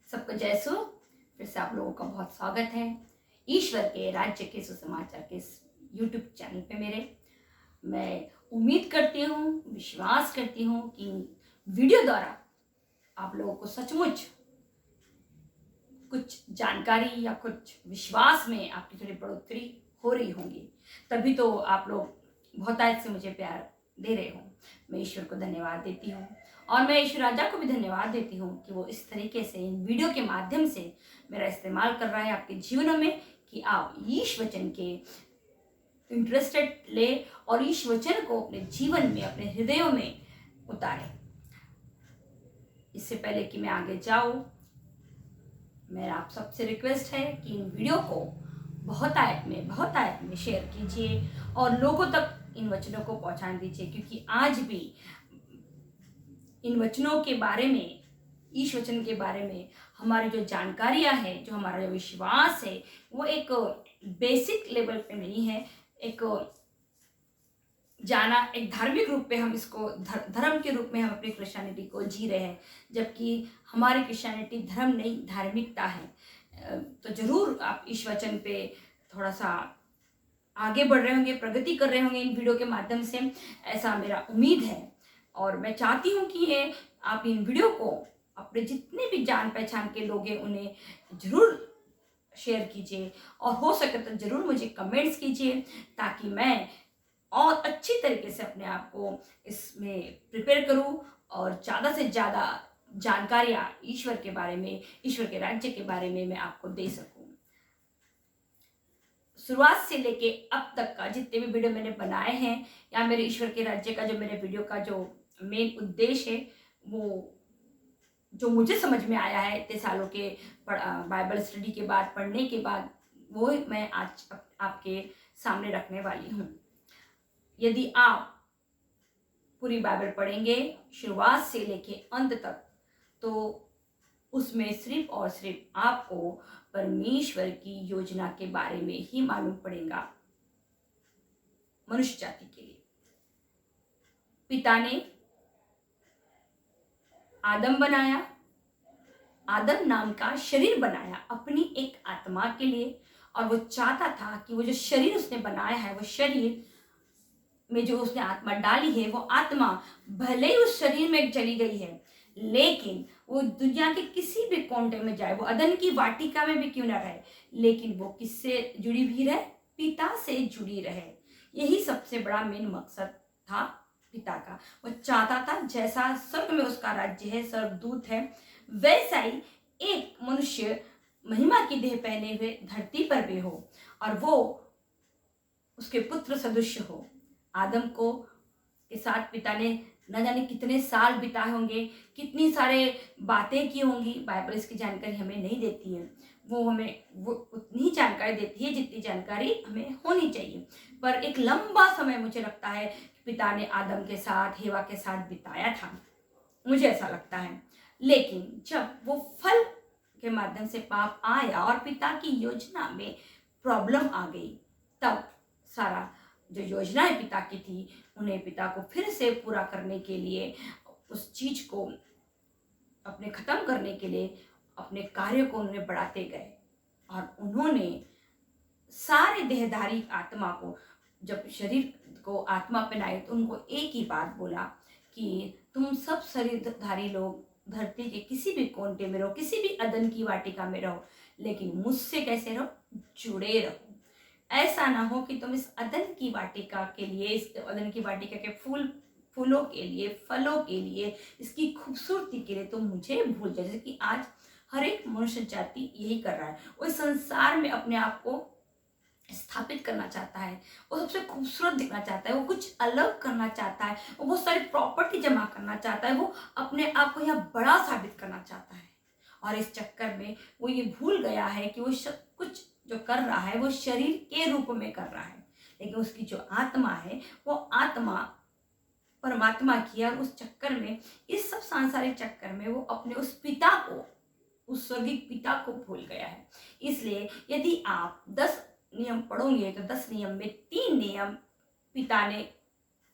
सबको जयसु। फिर से आप लोगों का बहुत स्वागत है ईश्वर के राज्य के सुसमाचार के इस YouTube चैनल पे मेरे। मैं उम्मीद करती हूँ, विश्वास करती हूँ कि वीडियो द्वारा आप लोगों को सचमुच कुछ जानकारी या कुछ विश्वास में आपकी थोड़ी बढ़ोतरी हो रही होंगी, तभी तो आप लोग बहुतायत से मुझे प्यार दे रहे हो। मैं ईश्वर को धन्यवाद देती हूँ और मैं ईश्वर राजा को भी धन्यवाद देती हूँ कि वो इस तरीके से इन वीडियो के माध्यम से मेरा इस्तेमाल कर रहा है आपके जीवनों में, कि आप ईश वचन के इंटरेस्टेड ले और ईश वचन को अपने जीवन में, अपने हृदयों में उतारें। इससे पहले कि मैं आगे जाऊँ, मेरा आप सबसे रिक्वेस्ट है कि इन वीडियो को बहुत आयत में शेयर कीजिए और लोगों तक इन वचनों को पहुंचा दीजिए, क्योंकि आज भी इन वचनों के बारे में, ईश वचन के बारे में हमारी जो जानकारियां हैं, जो हमारा जो विश्वास है, वो एक बेसिक लेवल पे नहीं है। एक धार्मिक रूप पे हम इसको धर्म के रूप में हम अपनी क्रिश्चियनिटी को जी रहे हैं, जबकि हमारी क्रिश्चियनिटी धर्म नहीं, धार्मिकता है। तो जरूर आप इस वचन पे थोड़ा सा आगे बढ़ रहे होंगे, प्रगति कर रहे होंगे इन वीडियो के माध्यम से, ऐसा मेरा उम्मीद है। और मैं चाहती हूँ कि ये आप इन वीडियो को अपने जितने भी जान पहचान के लोग हैं उन्हें जरूर शेयर कीजिए और हो सके तो जरूर मुझे कमेंट्स कीजिए, ताकि मैं और अच्छी तरीके से अपने आप को इसमें प्रिपेयर करूं और ज़्यादा से ज़्यादा जानकारियाँ ईश्वर के बारे में, ईश्वर के राज्य के बारे में मैं आपको दे सकूं। शुरुआत से लेके अब तक का जितने भी वीडियो मैंने बनाए हैं, या मेरे ईश्वर के राज्य का जो मेरे वीडियो का जो मेन उद्देश्य है, वो जो मुझे समझ में आया है इतने सालों के बाइबल स्टडी के बाद, पढ़ने के बाद, वो मैं आज आपके सामने रखने वाली हूँ। यदि आप पूरी बाइबल पढ़ेंगे शुरुआत से लेके अंत तक, तो उसमें सिर्फ और सिर्फ आपको परमेश्वर की योजना के बारे में ही मालूम पड़ेगा। मनुष्य जाति के लिए पिता ने आदम बनाया, आदम नाम का शरीर बनाया अपनी एक आत्मा के लिए, और वो चाहता था कि वो जो शरीर उसने बनाया है, वो शरीर में जो उसने आत्मा डाली है, वो आत्मा भले ही उस शरीर में चली गई है, लेकिन वो दुनिया के किसी भी कोने में जाए, वो अदन की वाटिका में भी क्यों ना रहे, लेकिन वो किससे जुड़ी भी रहे? पिता से जुड़ी रहे। यही सबसे बड़ा मेन मकसद था पिता का। वो चाहता था जैसा स्वर्ग में उसका राज्य है, स्वर्गदूत है, वैसा ही एक मनुष्य महिमा की देह पहने हुए धरती पर भी हो और वो उसके पुत्र सदृश हो। आदम को के साथ पिता ने न जाने कितने साल बिताए होंगे, कितनी सारे बातें की होंगी, बाइबल इसकी जानकारी हमें नहीं देती है। वो उतनी ही जानकारी देती है जितनी जानकारी हमें होनी चाहिए। पर एक लंबा समय मुझे लगता है कि पिता ने आदम के साथ, हेवा के साथ बिताया था, मुझे ऐसा लगता है। लेकिन जब वो फल के माध्यम से पाप आया और पिता की योजना में प्रॉब्लम आ गई, तब सारा जो योजनाएं पिता की थी, उन्हें पिता को फिर से पूरा करने के लिए, उस चीज को अपने खत्म करने के लिए अपने कार्य को उन्होंने बढ़ाते गए। और उन्होंने सारे देहधारी आत्मा को, जब शरीर को आत्मा पहनाई, तो उनको एक ही बात बोला कि तुम सब शरीरधारी लोग धरती के किसी भी कोने में रहो, किसी भी अदन की वाटिका में रहो, लेकिन मुझसे कैसे रहो? जुड़े रहो। ऐसा ना हो कि तुम इस अदन की वाटिका के लिए, इस अदन की वाटिका के फूलों के लिए, फलों के लिए, इसकी खूबसूरती के लिए तुम मुझे भूल जाओ। जैसे कि आज हर एक मनुष्य जाति यही कर रहा है। वो इस संसार में अपने आप को स्थापित करना चाहता है, वो सबसे खूबसूरत दिखना चाहता है, वो कुछ अलग करना चाहता है, वो बहुत सारी प्रॉपर्टी जमा करना चाहता है, वो अपने आप को यहाँ बड़ा साबित करना चाहता है। और इस चक्कर में वो ये भूल गया है कि वो कुछ जो कर रहा है वो शरीर के रूप में कर रहा है, लेकिन उसकी जो आत्मा है, वो आत्मा परमात्मा की है। और उस चक्कर में, इस सब सांसारिक चक्कर में, वो अपने उस पिता को, उस स्वर्गीय पिता को भूल गया है। इसलिए यदि आप 10 नियम पढ़ोगे तो 10 नियम में 3 नियम पिता ने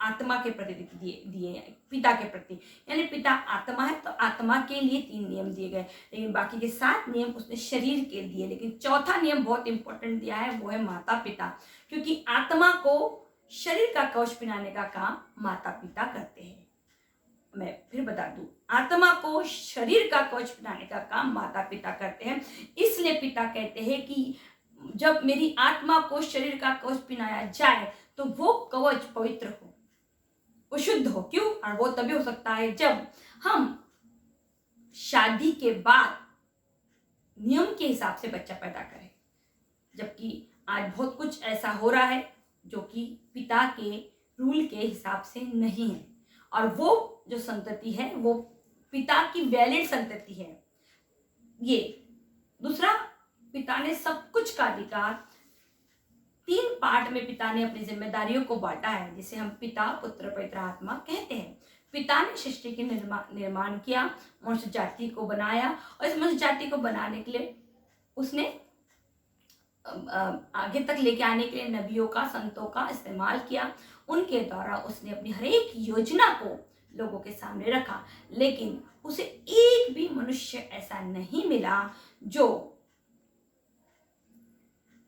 आत्मा के प्रति दिए हैं, पिता के प्रति, यानी पिता आत्मा है तो आत्मा के लिए 3 नियम दिए गए, लेकिन बाकी के 7 नियम उसने शरीर के दिए। लेकिन चौथा नियम बहुत इंपॉर्टेंट दिया है, वो है माता पिता, क्योंकि आत्मा को शरीर का कवच पहनाने का काम माता पिता करते हैं। मैं फिर बता दूं, आत्मा को शरीर का कवच पहनाने का काम माता पिता करते हैं। इसलिए पिता कहते हैं कि जब मेरी आत्मा को शरीर का कवच पहनाया जाए तो वो कवच पवित्र हो, वो शुद्ध हो। क्यों? और वो तभी हो सकता है जब हम शादी के बाद नियम के हिसाब से बच्चा पैदा करें, जबकि आज बहुत कुछ ऐसा हो रहा है जो कि पिता के रूल के हिसाब से नहीं है, और वो जो संतति है वो पिता की वैलिड संतति है। ये दूसरा, पिता ने सब कुछ का अधिकार 3 पार्ट में पिता ने अपनी जिम्मेदारियों को बांटा है, जिसे हम पिता, पुत्र, पवित्र आत्मा कहते हैं। पिता ने सृष्टि के निर्माण किया, मनुष्य जाति को बनाया, और इस मनुष्य जाति को बनाने के लिए उसने आगे तक लेके आने के लिए नबियों का, संतों का इस्तेमाल किया। उनके द्वारा उसने अपनी हर एक योजना को लोगों के सामने रखा, लेकिन उसे एक भी मनुष्य ऐसा नहीं मिला जो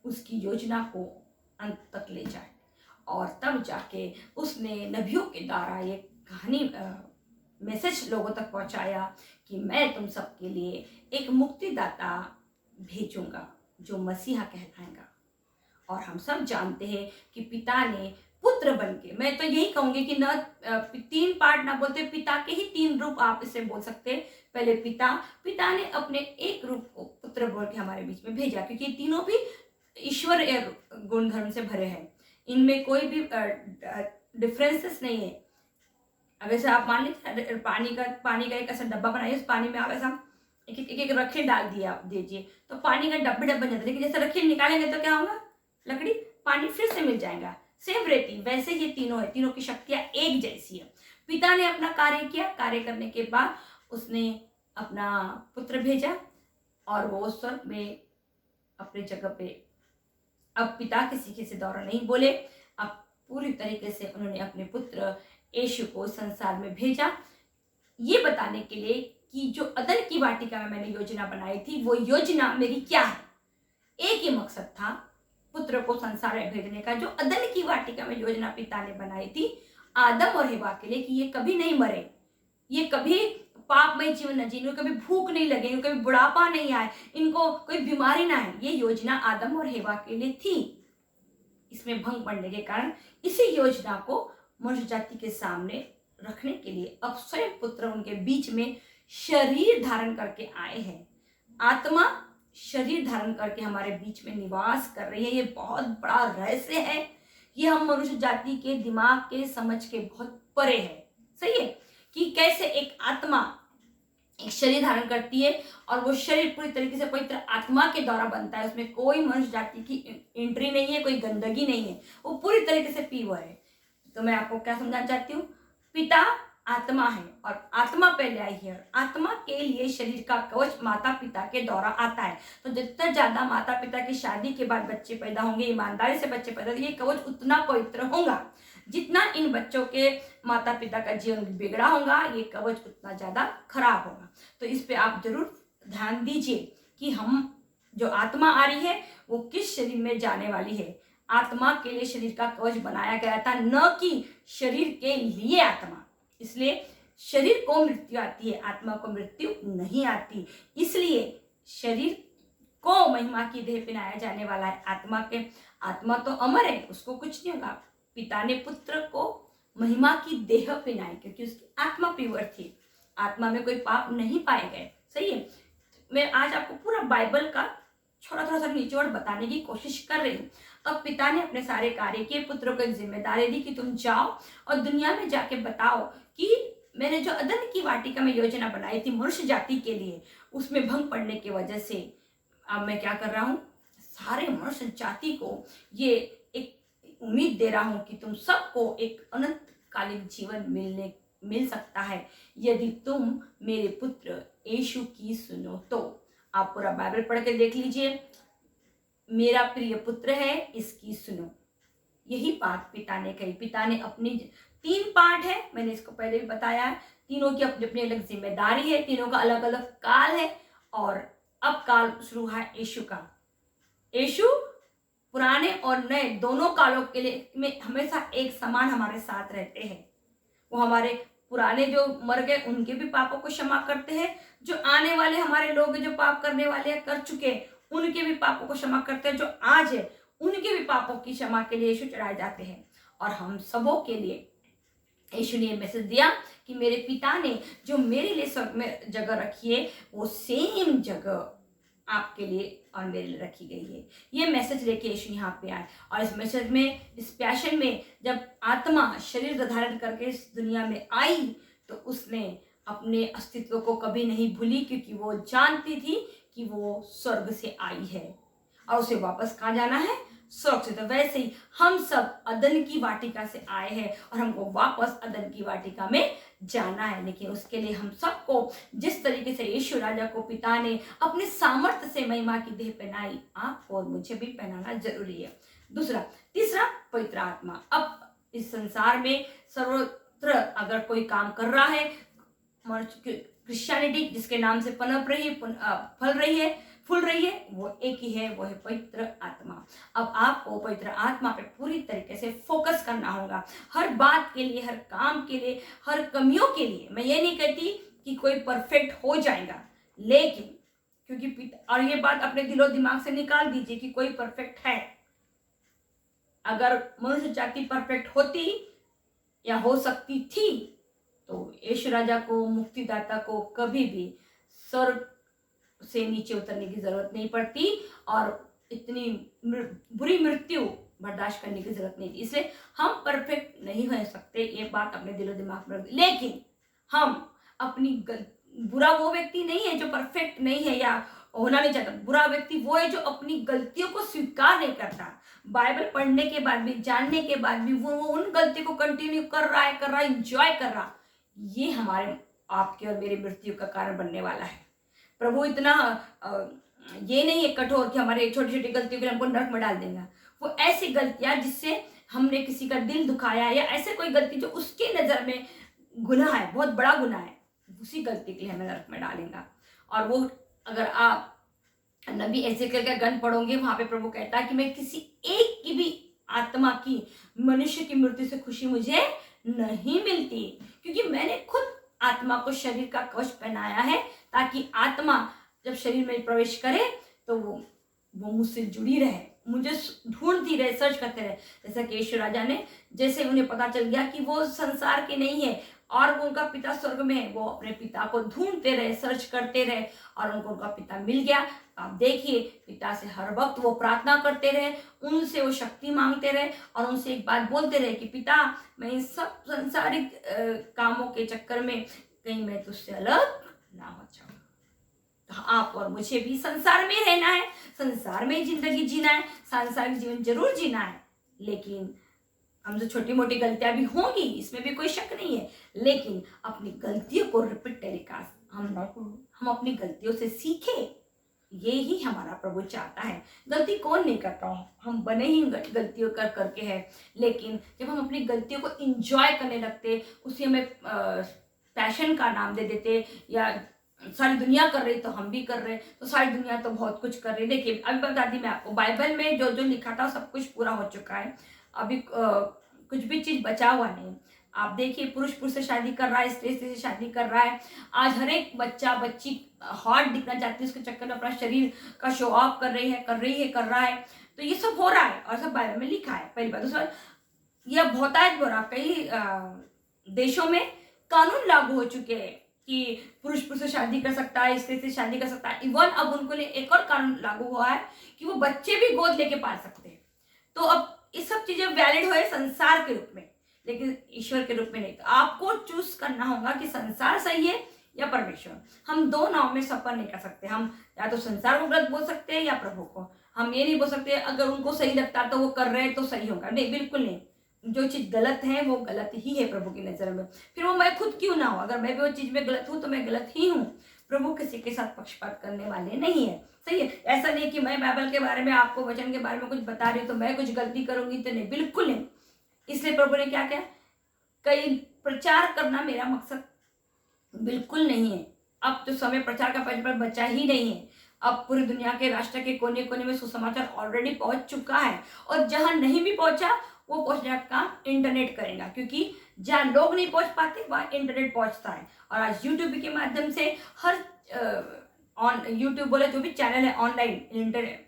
उसकी योजना को अंत तक ले जाए। और तब जाके उसने नबियों के द्वारा ये कहानी मैसेज लोगों तक पहुंचाया कि मैं तुम सबके लिए एक मुक्तिदाता भेजूंगा जो मसीहा कहलाएगा। और हम सब जानते हैं कि पिता ने पुत्र बनके, मैं तो यही कहूंगी कि न 3 पार्ट ना बोलते, पिता के ही 3 रूप आप इसे बोल सकते हैं। पहले पिता ने अपने एक रूप को पुत्र बोल के हमारे बीच में भेजा, क्योंकि ये तीनों भी ईश्वर गुणधर्म से भरे हैं, इनमें कोई भी डिफरेंसेस नहीं है। अब ऐसे आप मान लीजिए पानी का एक ऐसा डब्बा बनाइए, उस पानी में आप ऐसा एक रखेल डाल दीजिए तो पानी का डब्बे बन जाता है, लेकिन जैसे रखेल निकालेंगे तो क्या होगा, लकड़ी पानी फिर से मिल जाएगा, सेम रहती। वैसे ये तीनों है, तीनों की शक्तियां एक जैसी है। पिता ने अपना कार्य किया, कार्य करने के बाद उसने अपना पुत्र भेजा और वो स्वर्ग में अपनी जगह पे, अब पिता किसी से द्वारा नहीं बोले, अब पूरी तरीके से उन्होंने अपने पुत्र यीशु को संसार में भेजा, ये बताने के लिए कि जो अदन की वाटिका में मैंने योजना बनाई थी, वो योजना मेरी क्या है। एक ही मकसद था, पुत्र को संसार में भेजने का। जो अदन की वाटिका में योजना पिता ने बनाई थी आदम और हेवा के लिए, कि ये कभी नहीं मरे, ये कभी पापमय जीवन न जीने, कभी भूख नहीं लगे, कभी बुढ़ापा नहीं आए, इनको कोई बीमारी ना आए, ये योजना आदम और हेवा के लिए थी। इसमें भंग पड़ने के कारण इसी योजना को मनुष्य जाति के सामने रखने के लिए अब स्वयं पुत्र उनके बीच में शरीर धारण करके आए हैं। आत्मा शरीर धारण करके हमारे बीच में निवास कर रही है। ये बहुत बड़ा रहस्य है, ये हम मनुष्य जाति के दिमाग के समझ के बहुत परे है। सही है कि कैसे एक आत्मा एक शरीर धारण करती है और वो शरीर पूरी तरीके से पवित्र आत्मा के द्वारा बनता है, उसमें कोई मनुष्य जाति की एंट्री नहीं है, कोई गंदगी नहीं है, वो पूरी तरीके से प्योर है। तो मैं आपको क्या समझाना चाहती हूँ, पिता आत्मा है और आत्मा पहले आई है, आत्मा के लिए शरीर का कवच माता पिता के द्वारा आता है। तो जितना ज्यादा माता पिता की शादी के बाद बच्चे पैदा होंगे, ईमानदारी से बच्चे पैदा होंगे, ये कवच उतना पवित्र होगा। जितना इन बच्चों के माता पिता का जीवन बिगड़ा होगा, ये कवच उतना ज्यादा खराब होगा। तो इस पे आप जरूर ध्यान दीजिए कि हम जो आत्मा आ रही है वो किस शरीर में जाने वाली है। आत्मा के लिए शरीर का कवच बनाया गया था, न कि शरीर के लिए आत्मा। इसलिए शरीर को मृत्यु आती है, आत्मा को मृत्यु नहीं आती। इसलिए शरीर को महिमा की देह पहनाया जाने वाला है। आत्मा तो अमर है, उसको कुछ नहीं होगा। पिता ने पुत्र को महिमा की देह पहनाई क्योंकि उसकी आत्मा प्योर थी, आत्मा में कोई पाप नहीं पाए गए। सही है। मैं आज आपको पूरा बाइबल का थोड़ा सा निचोड़ बताने की कोशिश कर रही हूँ। अब पिता ने अपने सारे कार्य किए, पुत्र को एक जिम्मेदारी दी कि तुम जाओ और दुनिया में जाके बताओ कि मैंने जो अदन की वाटिका में योजना बनाई थी मनुष्य जाति के लिए, उसमें भंग पड़ने की वजह से अब मैं क्या कर रहा हूँ, सारे मनुष्य जाति को ये एक उम्मीद दे रहा हूँ कि तुम सबको एक अनंतकालिक जीवन मिल सकता है यदि तुम मेरे पुत्र यीशु की सुनो। तो आप पूरा बाइबल पढ़ के देख लीजिए, मेरा प्रिय पुत्र है, इसकी सुनो। यही बात पिता ने कही। पिता ने अपनी 3 पार्ट है, मैंने इसको पहले भी बताया है। तीनों की अपनी अपनी अलग जिम्मेदारी है, तीनों का अलग अलग काल है। और अब काल शुरू हुआ है यीशु का। यीशु पुराने और नए दोनों कालों के लिए में हमेशा एक समान हमारे साथ रहते हैं। वो हमारे पुराने जो मर गए उनके भी पापों को क्षमा करते हैं, जो आने वाले हमारे लोग जो पाप करने वाले हैं, कर चुके हैं, उनके भी पापों को क्षमा करते हैं, जो आज है उनके भी पापों की क्षमा के लिए यीशु चढ़ाए जाते हैं। और हम सबों के लिए यीशु ने मैसेज दिया कि मेरे पिता ने जो मेरे लिए स्वर्ग में जगह रखी है वो सेम जगह आपके लिए और मेरे लिए रखी गई है। ये मैसेज लेके यीशु यहाँ पे आए। और इस मैसेज में, इस पैशन में, जब आत्मा शरीर धारण करके इस दुनिया में आई तो उसने अपने अस्तित्व को कभी नहीं भूली, क्योंकि वो जानती थी कि वो स्वर्ग से आई है और उसे वापस कहाँ जाना है, स्वर्ग से। तो वैसे ही हम सब अदन की वाटिका से आए हैं और हमको वापस अदन की वाटिका में जाना है। लेकिन उसके लिए हम सबको जिस तरीके से यीशु राजा को पिता ने अपने सामर्थ्य से महिमा की देह पहनाई, आपको और मुझे भी पहनाना जरूरी है। दूसरा, तीसरा, पवित्र आत्मा। अब इस संसार में सर्वत्र अगर कोई काम कर रहा है, क्रिश्चियनिटी जिसके नाम से पनप रही है, फल रही है, फूल रही है, वो एक ही है, वो है पवित्र आत्मा। अब आपको पवित्र आत्मा पे पूरी तरीके से फोकस करना होगा, हर बात के लिए, हर काम के लिए, हर कमियों के लिए। मैं ये नहीं कहती कि कोई परफेक्ट हो जाएगा, लेकिन क्योंकि और ये बात अपने दिलो दिमाग से निकाल दीजिए कि कोई परफेक्ट है। अगर मनुष्य जाति परफेक्ट होती या हो सकती थी तो यीशु राजा को, मुक्तिदाता को कभी भी स्वर्ग से नीचे उतरने की जरूरत नहीं पड़ती और इतनी बुरी मृत्यु बर्दाश्त करने की जरूरत नहीं थी। इसलिए हम परफेक्ट नहीं हो सकते, ये बात अपने दिलो दिमाग में रख। लेकिन हम अपनी बुरा वो व्यक्ति नहीं है जो परफेक्ट नहीं है या होना नहीं चाहता। बुरा व्यक्ति वो है जो अपनी गलतियों को स्वीकार नहीं करता। बाइबल पढ़ने के बाद भी, जानने के बाद भी वो उन गलतियों को कंटिन्यू कर रहा है, इंजॉय कर रहा। ये हमारे, आपके और मेरी मृत्यु का कारण बनने वाला है। प्रभु इतना ये नहीं है कठोर कि हमारे छोटी छोटी गलतियों के लिए हमको नरक में डाल देगा। वो ऐसी गलतियां जिससे हमने किसी का दिल दुखाया या ऐसे कोई गलती जो उसके नजर में गुनाह है, बहुत बड़ा गुनाह है, उसी गलती के लिए हमें नरक में डालेगा। और वो अगर आप नबी एजेकियल का गण पढ़ोगे, वहां पे प्रभु कहता है कि मैं किसी एक की भी आत्मा की, मनुष्य की मृत्यु से खुशी मुझे नहीं मिलती, क्योंकि मैंने खुद आत्मा को शरीर का कवच पहनाया है ताकि आत्मा जब शरीर में प्रवेश करे तो वो मुझसे जुड़ी रहे, मुझे ढूंढती रहे, सर्च करते रहे। जैसा कि यीशु राजा ने, जैसे उन्हें पता चल गया कि वो संसार के नहीं है और वो उनका पिता स्वर्ग में है, वो अपने पिता को ढूंढते रहे, सर्च करते रहे और उनको उनका पिता मिल गया। आप देखिए, पिता से हर वक्त वो प्रार्थना करते रहे, उनसे वो शक्ति मांगते रहे और उनसे एक बात बोलते रहे कि पिता, मैं इन सब संसारिक कामों के चक्कर में कहीं मैं तुझसे अलग ना हो जाऊं। तो आप और मुझे भी संसार में रहना है, संसार में जिंदगी जीना है, सांसारिक जीवन जरूर जीना है, लेकिन हमसे छोटी मोटी गलतियां भी होंगी, इसमें भी कोई शक नहीं है, लेकिन अपनी गलतियों को रिपीट टेलीकास्ट हम अपनी गलतियों से सीखे। ये ही हमारा प्रभु चाहता है। गलती कौन नहीं करता, हम बने ही गलतियों करके है, लेकिन जब हम अपनी गलतियों को इंजॉय करने लगते, उसे हमें पैशन का नाम दे देते, या सारी दुनिया कर रही तो हम भी कर रहे, तो सारी दुनिया तो बहुत कुछ कर रही। देखिए, अभी बता दी मैं आपको, बाइबल में जो जो लिखा था सब कुछ पूरा हो चुका है, अभी कुछ भी चीज बचा हुआ नहीं। आप देखिए, पुरुष पुरुष से शादी कर रहा है, स्त्री स्त्री से शादी कर रहा है। आज हर एक बच्चा बच्ची हॉट दिखना चाहती है, उसके चक्कर में अपना शरीर का शो ऑफ कर रहा है। तो ये सब हो रहा है और सब बाइबल में लिखा है। पहली बात। दूसरा, यह बहुतायत हो रहा, कई देशों में कानून लागू हो चुके हैं कि पुरुष पुरुष से शादी कर सकता है, स्त्री से शादी कर सकता है। इवन अब उनको लिए एक और कानून लागू हुआ है कि वो बच्चे भी गोद लेके पाल सकते हैं। तो अब ये सब चीजें वैलिड हुए संसार के रूप में, लेकिन ईश्वर के रूप में नहीं। तो आपको चूज करना होगा कि संसार सही है या परमेश्वर। हम दो नाव में सफर नहीं कर सकते। हम या तो संसार को गलत बोल सकते हैं या प्रभु को। हम ये नहीं बोल सकते अगर उनको सही लगता तो वो कर रहे हैं तो सही होगा, नहीं, बिल्कुल नहीं। जो चीज गलत है वो गलत ही है प्रभु की नजर में, फिर वो मैं खुद क्यों ना हो। अगर मैं भी वो चीज में गलत हूं तो मैं गलत ही हूँ। प्रभु किसी के साथ पक्षपात करने वाले नहीं है, सही है। ऐसा नहीं कि मैं बाइबल के बारे में, आपको वचन के बारे में कुछ बता रही हूँ तो मैं कुछ गलती करूंगी, तो नहीं, बिल्कुल नहीं। इसलिए प्रभु ने क्या किया, कई प्रचार करना मेरा मकसद बिल्कुल नहीं है। अब तो समय प्रचार का पहले पर बचा ही नहीं है। अब पूरी दुनिया के राष्ट्र के कोने कोने में सुसमाचार ऑलरेडी पहुंच चुका है, और जहां नहीं भी पहुंचा वो पहुंचने का काम इंटरनेट करेगा, क्योंकि जहां लोग नहीं पहुंच पाते वहां इंटरनेट पहुंचता है। और आज यूट्यूब के माध्यम से हर यूट्यूब बोले जो भी चैनल है ऑनलाइन इंटरनेट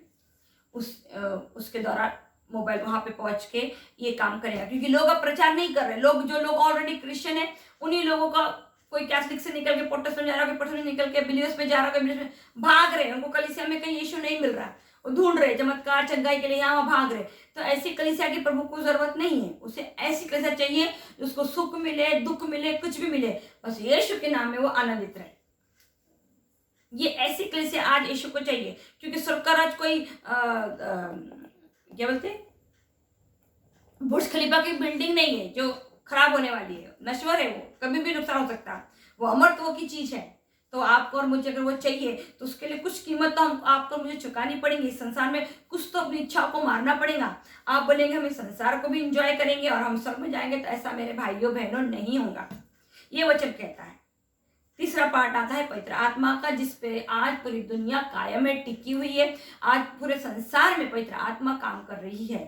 उसके द्वारा मोबाइल वहां पे पहुंच के ये काम करेगा, क्योंकि लोग अब प्रचार नहीं कर रहे। जो लोग ऑलरेडी क्रिश्चियन है उन्हीं लोगों का, कोई कैथलिक से निकल के प्रोटेस्टेंट में जा रहा है, कोई प्रोटेस्टेंट निकल के बिलीवर्स में जा रहा है, कोई भाग रहे हैं, उनको कलीसिया में कहीं यीशु नहीं मिल रहा है, वो ढूंढ रहे चमत्कार चंगाई के लिए यहाँ भाग रहे। तो ऐसी कलीसिया की प्रभु को जरूरत नहीं है, उसे ऐसी कलीसिया चाहिए उसको सुख मिले दुख मिले कुछ भी मिले, बस यीशु के नाम में वो आनंदित रहे। ये ऐसी कलीसिया आज यीशु को चाहिए, क्योंकि स्वर्ग का राज कोई क्या बोलते बुर्ज खलीफा की बिल्डिंग नहीं है जो खराब होने वाली है, नश्वर है, वो कभी भी नुकसान हो सकता है, वो अमरत्व की चीज है। तो आपको और मुझे अगर वो चाहिए तो उसके लिए कुछ कीमत तो आपको मुझे चुकानी पड़ेगी। इस संसार में कुछ तो अपनी इच्छाओं को मारना पड़ेगा। आप बोलेंगे हम इस संसार को भी इंजॉय करेंगे और हम स्वर्ग में जाएंगे, तो ऐसा मेरे भाइयों बहनों नहीं होगा। ये वचन कहता है। तीसरा पार्ट आता है पवित्र आत्मा का, जिसपे आज पूरी दुनिया कायम है, टिकी हुई है। आज पूरे संसार में पवित्र आत्मा काम कर रही है,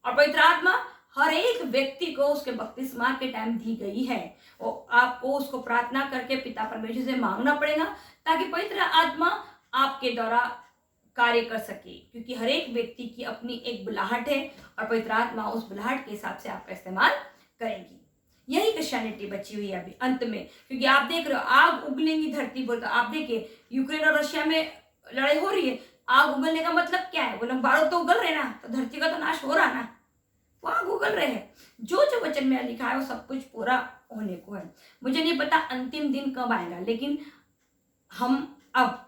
और पवित्र आत्मा हर एक व्यक्ति को उसके बपतिस्मा के टाइम दी गई है। वो आपको उसको प्रार्थना करके पिता परमेश्वर से मांगना पड़ेगा, ताकि पवित्र आत्मा आपके द्वारा कार्य कर सके, क्योंकि हर एक व्यक्ति की अपनी एक बुलाहट है, और पवित्र आत्मा उस बुलाहट के हिसाब से आपका इस्तेमाल करेगी। यही क्रिश्चियनिटी बची हुई है अभी अंत में, क्योंकि आप देख रहे हो आग उगलेंगी धरती पर। तो आप देखिए यूक्रेन और रशिया में लड़ाई हो रही है, आग उगलने का मतलब क्या है? वो लोग बारूद तो उगल रहे ना, तो धरती का तो नाश हो रहा ना, वो आग उगल रहे हैं। जो वचन में लिखा है वो सब कुछ पूरा होने को है। मुझे नहीं पता अंतिम दिन कब आएगा, लेकिन हम अब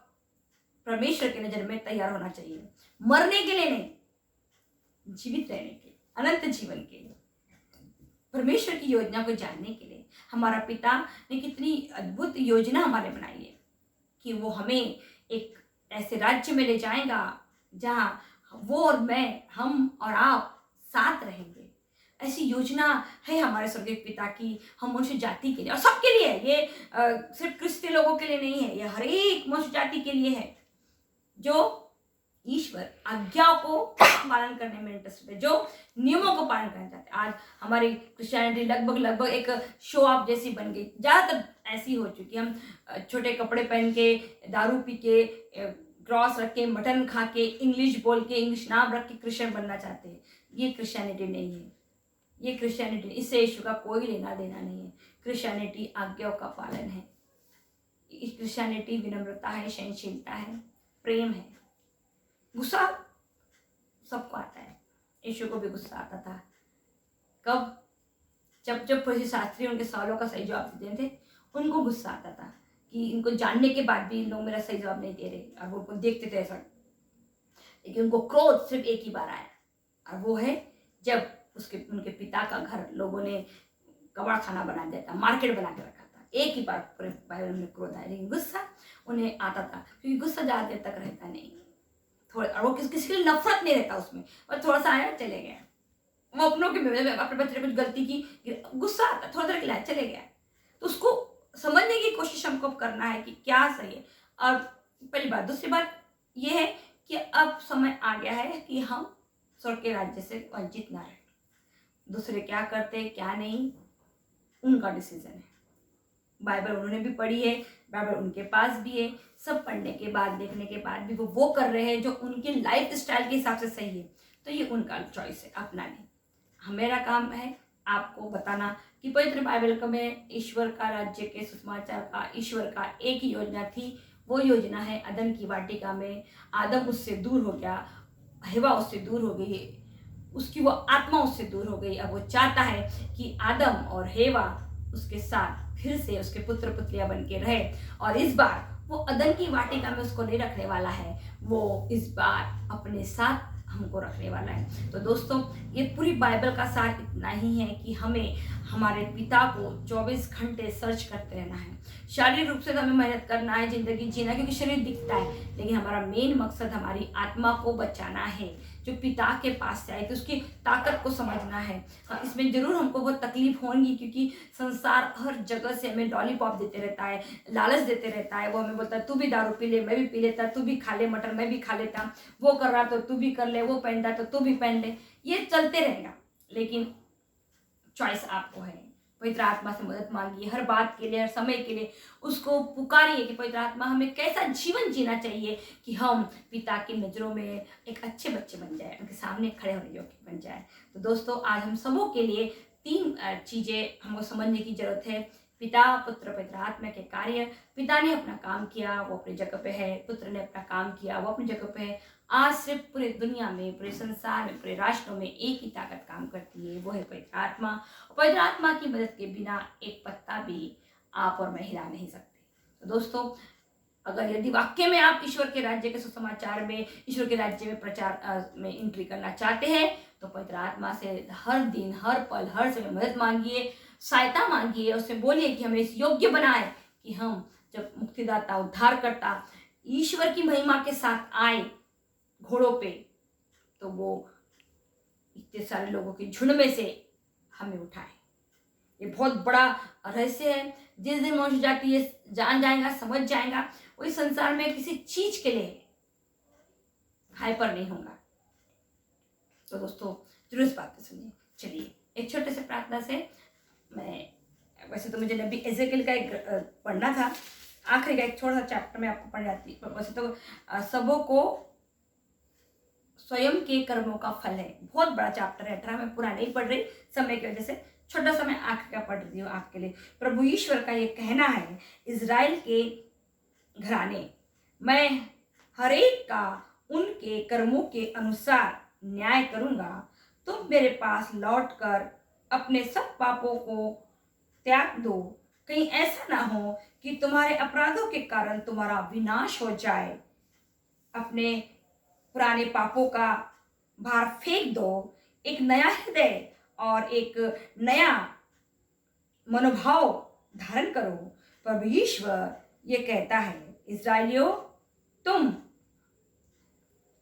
परमेश्वर की नजर में तैयार होना चाहिए, मरने के लिए नहीं, जीवित रहने के, अनंत जीवन के लिए, परमेश्वर की योजना को जानने के लिए। हमारा पिता ने कितनी अद्भुत योजना हमारे बनाई है कि वो हमें एक ऐसे राज्य में ले जाएगा जहां वो और मैं, हम और आप साथ रहेंगे। ऐसी योजना है हमारे स्वर्गीय पिता की, हम मनुष्य जाति के लिए और सबके लिए। ये सिर्फ क्रिस्ती लोगों के लिए नहीं है, ये हर एक मनुष्य जाति के लिए है जो ईश्वर आज्ञाओं को पालन करने में इंटरेस्टेड है, जो नियमों को पालन करना चाहते हैं। आज हमारी क्रिश्चियनिटी लगभग एक शो ऑफ जैसी बन गई, ज्यादातर ऐसी हो चुकी। हम छोटे कपड़े पहन के, दारू पी के, क्रॉस रख के, मटन खा के, इंग्लिश बोल के, इंग्लिश नाम रख के क्रिश्चियन बनना चाहते हैं। ये क्रिश्चियनिटी नहीं है, ये क्रिश्चियनिटी, इससे यीशु का कोई लेना देना नहीं है। क्रिश्चियनिटी आज्ञाओं का पालन है, क्रिश्चियनिटी विनम्रता है, सहनशीलता है, प्रेम है। गुस्सा सबको आता है, यीशु को भी गुस्सा आता था। कब? जब फरीसी शास्त्री उनके सवालों का सही जवाब देते थे, उनको गुस्सा आता था कि इनको जानने के बाद भी लोग मेरा सही जवाब नहीं दे रहे, और वो देखते थे ऐसा। लेकिन उनको क्रोध सिर्फ एक ही बार आया, और वो है जब उनके पिता का घर लोगों ने कबाड़ खाना बना दिया था, मार्केट बना के रखा था। एक ही बार पूरे बाइबल में क्रोध आया, लेकिन गुस्सा उन्हें आता था, क्योंकि गुस्सा ज़्यादा देर तक रहता नहीं, थोड़ा, और वो किसी के लिए नफरत नहीं रहता उसमें, और थोड़ा सा आया चले गया। वो अपनों के अपने बच्चे ने कुछ गलती की, गुस्सा आता, थोड़ा देर के लिए चले गया। तो उसको समझने की कोशिश हमको करना है कि क्या सही है। और पहली बात। दूसरी बात ये है कि अब समय आ गया है कि हम स्वर्ग के राज्य से वंचित ना रहे। दूसरे क्या करते क्या नहीं, उनका डिसीजन है। बाइबल उन्होंने भी पढ़ी है, बाइबल उनके पास भी है। सब पढ़ने के बाद, देखने के बाद भी वो कर रहे हैं जो उनके लाइफ स्टाइल के हिसाब से सही है, तो ये उनका चॉइस है, अपना नहीं। मेरा काम है आपको बताना कि पवित्र बाइबल का में ईश्वर का राज्य के सुसमाचार का, ईश्वर का एक ही योजना थी। वो योजना है अदन की वाटिका में आदम उससे दूर हो गया, हेवा उससे दूर हो गई, उसकी वो आत्मा उससे दूर हो गई। अब वो चाहता है कि आदम और हेवा उसके साथ फिर से उसके पुत्र पुत्रियां बन के रहे, और इस बार वो अदन की वाटिका में उसको नहीं रखने वाला है, वो इस बार अपने साथ हमको रखने वाला है। तो दोस्तों, ये पूरी बाइबल का सार इतना ही है कि हमें हमारे पिता को 24 घंटे सर्च करते रहना है। शारीरिक रूप से तो हमें मेहनत करना है, जिंदगी जीना, क्योंकि शरीर दिखता है, लेकिन हमारा मेन मकसद हमारी आत्मा को बचाना है जो पिता के पास से आई। तो उसकी ताकत को समझना है। इसमें जरूर हमको बहुत तकलीफ होंगी, क्योंकि संसार हर जगह से हमें लॉलीपॉप देते रहता है, लालच देते रहता है। वो हमें बोलता है तू भी दारू पी ले, मैं भी पी लेता, तू भी खा ले मटर, मैं भी खा लेता, वो कर रहा तो तू भी कर ले, वो पहनता तो तू भी पहन ले। ये चलते रहेगा, लेकिन चॉइस आपको है। पवित्र आत्मा से मदद मांगिए हर बात के लिए, हर समय के लिए। उसको पुकारिए कि पवित्र आत्मा हमें कैसा जीवन जीना चाहिए कि हम पिता की नज़रों में एक अच्छे बच्चे बन जाए, उनके सामने खड़े होने योग्य बन जाए। तो दोस्तों, आज हम सबों के लिए 3 चीज़ें हमको समझने की जरूरत है। पिता, पुत्र, पवित्र आत्मा के कार्य। पिता ने अपना काम किया, वो अपनी जगह पे है। पुत्र ने अपना काम किया, वो अपनी जगह पे है। आज सिर्फ पूरे दुनिया में, पूरे संसार में, पूरे राष्ट्रों में एक ही ताकत काम करती है, वो है पवित्र आत्मा। पवित्र आत्मा की मदद के बिना एक पत्ता भी आप और मैं हिला नहीं सकते। तो दोस्तों, अगर यदि वाक्य में आप ईश्वर के राज्य के सुसमाचार में, ईश्वर के राज्य में प्रचार में एंट्री करना चाहते हैं, तो पवित्र आत्मा से हर दिन, हर पल, हर समय मदद मांगिए, सहायता मांगिए। उससे बोलिए कि हमें इस योग्य बनाए कि हम जब मुक्तिदाता, उद्धारकर्ता ईश्वर की महिमा के साथ आए घोड़ों पे, तो वो इतने सारे लोगों के झुंड में से हमें उठाए। ये बहुत बड़ा रहस्य है। जिस दिन मनुष्य जाति ये जान जाएगा, समझ जाएगा, वो इस संसार में किसी चीज के लिए हाइपर नहीं होगा। तो दोस्तों, जरूर इस बात को सुनिए। चलिए एक छोटे से प्रार्थना से वैसे तो मुझे नबी एजेकिएल का एक पढ़ना था, आखिरी का एक छोटा सा चैप्टर में आपको पढ़ जाती। वैसे तो सबों को स्वयं के कर्मों का फल है, बहुत बड़ा चैप्टर है 18, मैं पूरा नहीं पढ़ रही समय की वजह से, छोटा सा मैं आखिर का पढ़ रही हूँ आपके लिए। प्रभु ईश्वर का ये कहना है, इजराइल के घराने, मैं हर एक का उनके कर्मों के अनुसार न्याय करूंगा। तुम मेरे पास लौटकर अपने सब पापों को त्याग दो। कहीं ऐसा ना हो कि तुम्हारे अपराधों के कारण तुम्हारा विनाश हो जाए। अपने पुराने पापों का भार फेंक दो, एक नया हृदय और एक नया मनोभाव धारण करो। प्रभु ईश्वर ये कहता है, इस्राएलियों तुम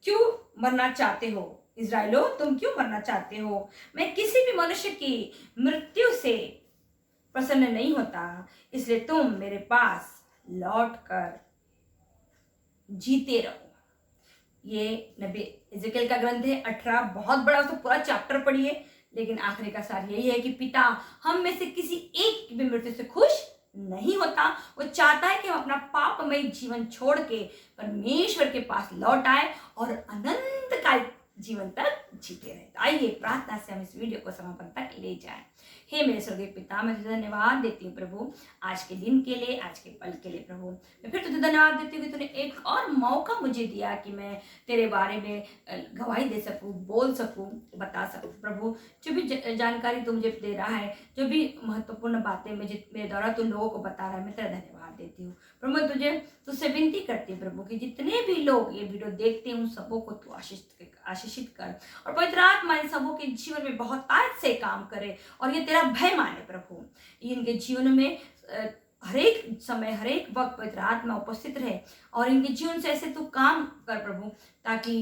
क्यों मरना चाहते हो? इस्राएलियों तुम क्यों मरना चाहते हो? मैं किसी भी मनुष्य की मृत्यु से प्रसन्न नहीं होता, इसलिए तुम मेरे पास लौट कर जीते रहो। ये नबी एजेकिएल का ग्रंथ है 18, बहुत बड़ा, तो पूरा चैप्टर पढ़िए। लेकिन आखिरी का सार यही है कि पिता हम में से किसी एक की भी मृत्यु से खुश नहीं होता। वो चाहता है कि हम अपना पापमय जीवन छोड़ के परमेश्वर के पास लौट आए और अनंत काल जीवन तक जीते रहे। तो आइए प्रार्थना से हम इस वीडियो को समापन तक ले जाएं। हे मेरे स्वर्गीय पिता, मैं तुझे धन्यवाद देती हूँ प्रभु, आज के दिन के लिए, आज के पल के लिए प्रभु। मैं फिर तुझे धन्यवाद देती हूँ कि तूने एक और मौका मुझे दिया कि मैं तेरे बारे में गवाही दे सकूँ, बोल सकूँ, बता सकूँ प्रभु। जो भी जानकारी तू मुझे दे रहा है, जो भी महत्वपूर्ण बातें मेरे द्वारा तू लोगों को बता रहा है, मैं तेरा धन्यवाद देती हूँ प्रभु। मैं तुझसे विनती करती हूँ प्रभु कि जितने भी लोग ये वीडियो देखते हैं उन सबों को तू आशीषित कर, और पवित्र आत्मा इन सबों के जीवन में बहुत ताकत से काम करे और ये तेरा भय माने प्रभु। इनके जीवन में हर एक समय, हर एक वक्त पवित्र आत्मा उपस्थित रहे और इनके जीवन से ऐसे तू काम कर प्रभु, ताकि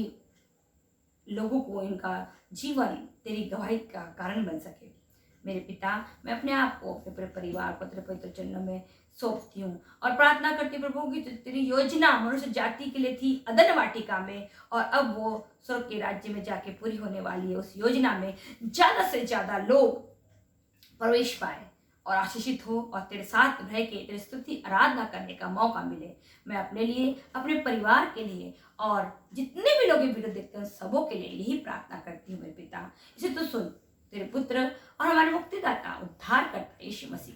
लोगों को इनका जीवन तेरी गवाही का कारण बन सके। मेरे पिता, मैं अपने आप को, अपने पूरे परिवार को तेरे पवित्र चरणों में सौंपती हूँ और प्रार्थना करती हूँ प्रभु कि तेरी योजना मनुष्य जाति के लिए थी अदन वाटिका में, और अब वो स्वर्ग के राज्य में जाके पूरी होने वाली है। उस योजना में ज़्यादा से ज़्यादा लोग प्रवेश पाए और आशीषित हो और तेरे साथ रह के तेरी स्तुति आराधना करने का मौका मिले। मैं अपने लिए, अपने परिवार के लिए और जितने भी लोग ये वीडियो देखते हैं सबों के लिए यही प्रार्थना करती हूँ मेरे पिता। इसे तो सुन, तेरे पुत्र और हमारे मुक्तिदाता उद्धार करता यीशु मसीह